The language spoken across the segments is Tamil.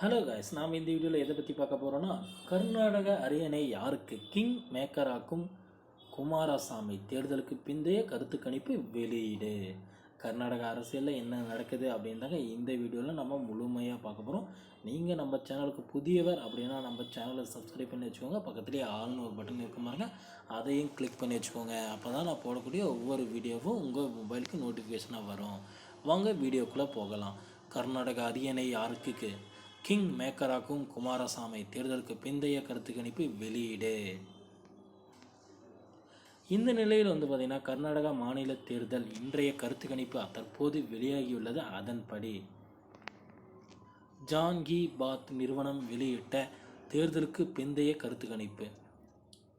ஹலோ கைஸ், நாம் இந்த வீடியோவில் எதை பற்றி பார்க்க போகிறோன்னா, கர்நாடக அரியணை யாருக்கு கிங் மேக்கராக்கும் குமாரசாமி தேர்தலுக்கு பிந்தைய கருத்து கணிப்பு வெளியீடு. கர்நாடக அரசியலில் என்ன நடக்குது அப்படின்றாங்க இந்த வீடியோவில் நம்ம முழுமையாக பார்க்க போகிறோம். நீங்கள் நம்ம சேனலுக்கு புதியவர் அப்படின்னா நம்ம சேனலை சப்ஸ்கிரைப் பண்ணி வச்சுக்கோங்க. பக்கத்துலேயே ஆல்னு ஒரு பட்டன் இருக்கும் பாருங்க, அதையும் கிளிக் பண்ணி வச்சுக்கோங்க. அப்போ தான் நான் போடக்கூடிய ஒவ்வொரு வீடியோவும் உங்கள் மொபைலுக்கு நோட்டிஃபிகேஷனாக வரும். வாங்க வீடியோக்குள்ளே போகலாம். கர்நாடக அரியணை யாருக்கு கிங் மேக்கராக்கும் குமாரசாமி தேர்தலுக்கு பிந்தைய கருத்து கணிப்பு வெளியீடு. இந்த நிலையில் பார்த்திங்கன்னா, கர்நாடகா மாநில தேர்தல் இன்றைய கருத்து கணிப்பு தற்போது வெளியாகியுள்ளது. அதன்படி ஜான்கி பாத் நிறுவனம் வெளியிட்ட தேர்தலுக்கு பிந்தைய கருத்து கணிப்பு,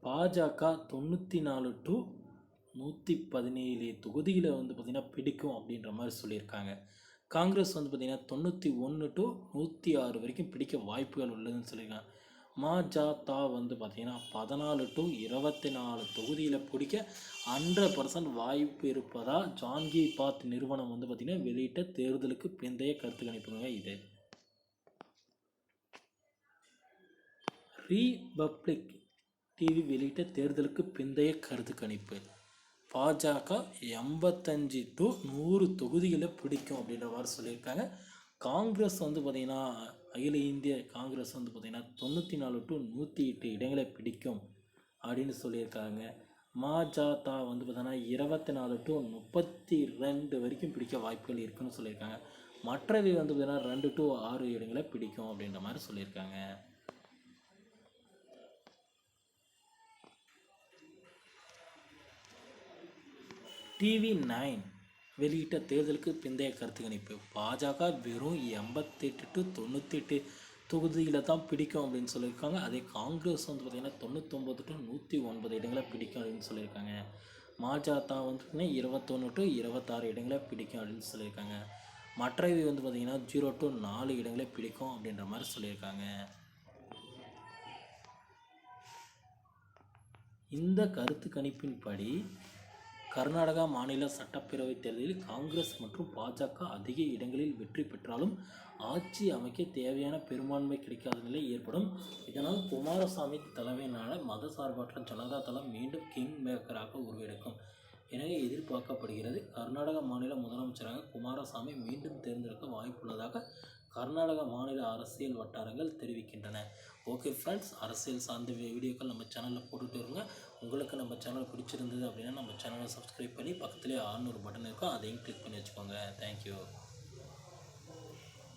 பாஜக 94 to 117 தொகுதிகளை பார்த்திங்கன்னா பிடிக்கும் அப்படின்ற மாதிரி சொல்லியிருக்காங்க. காங்கிரஸ் பார்த்திங்கன்னா 91 to 106 வரைக்கும் பிடிக்க வாய்ப்புகள் உள்ளதுன்னு சொல்லியிருக்காங்க. மஜத பார்த்திங்கன்னா 14 to 24 தொகுதியில் பிடிக்க 100% வாய்ப்பு இருப்பதாக ஜான்கி பாத் நிறுவனம் பார்த்திங்கன்னா வெளியிட்ட தேர்தலுக்கு பிந்தைய கருத்து கணிப்புங்க. இது ரிபப்ளிக் டிவி வெளியிட்ட தேர்தலுக்கு பிந்தைய கருத்து கணிப்பு, பாஜக 85 to 100 தொகுதிகளை பிடிக்கும் அப்படின்ற மாதிரி சொல்லியிருக்காங்க. காங்கிரஸ் பார்த்திங்கன்னா அகில இந்திய காங்கிரஸ் பார்த்திங்கன்னா 94 to 108 இடங்களை பிடிக்கும் அப்படின்னு சொல்லியிருக்காங்க. மஜத பார்த்திங்கன்னா 24 to 32 வரைக்கும் பிடிக்க வாய்ப்புகள் இருக்குன்னு சொல்லியிருக்காங்க. மற்றவை பார்த்திங்கன்னா 2 to 6 இடங்களை பிடிக்கும் அப்படின்ற மாதிரி சொல்லியிருக்காங்க. TV9 வெளியிட்ட தேர்தலுக்கு பிந்தைய கருத்து கணிப்பு, பாஜக வெறும் 88 to 98 தொகுதியில் தான் பிடிக்கும் அப்படின்னு சொல்லியிருக்காங்க. அதே காங்கிரஸ் பார்த்திங்கன்னா 99 to 109 இடங்களை பிடிக்கும் அப்படின்னு சொல்லியிருக்காங்க. மஜத பார்த்திங்கன்னா 21 to 26 இடங்களை பிடிக்கும் அப்படின்னு சொல்லியிருக்காங்க. மற்றவை பார்த்திங்கன்னா 0 to 4 இடங்களை பிடிக்கும் அப்படின்ற மாதிரி சொல்லியிருக்காங்க. இந்த கருத்து கணிப்பின்படி கர்நாடகா மாநில சட்டப்பேரவை தேர்தலில் காங்கிரஸ் மற்றும் பாஜக அதிக இடங்களில் வெற்றி பெற்றாலும் ஆட்சி அமைக்க தேவையான பெரும்பான்மை கிடைக்காத நிலை ஏற்படும். இதனால் குமாரசாமி தலைமையிலான மதசார்பற்ற ஜனதா தளம் மீண்டும் கிங் மேக்கராக உருவெடுக்கும் என எதிர்பார்க்கப்படுகிறது. கர்நாடக மாநில முதலமைச்சராக குமாரசாமி மீண்டும் தேர்ந்தெடுக்க வாய்ப்புள்ளதாக கர்நாடக மாநில அரசியல் வட்டாரங்கள் தெரிவிக்கின்றன. ஓகே ஃப்ரெண்ட்ஸ், அரசியல் சார்ந்த வீடியோக்கள் நம்ம சேனலில் போட்டுகிட்டு இருங்க. உங்களுக்கு நம்ம சேனல் பிடிச்சிருந்தது அப்படின்னா நம்ம சேனலை சப்ஸ்கிரைப் பண்ணி பக்கத்துலேயே ஆல்னு ஒரு பட்டன் இருக்கும், அதையும் கிளிக் பண்ணி வச்சுக்கோங்க. தேங்க்யூ.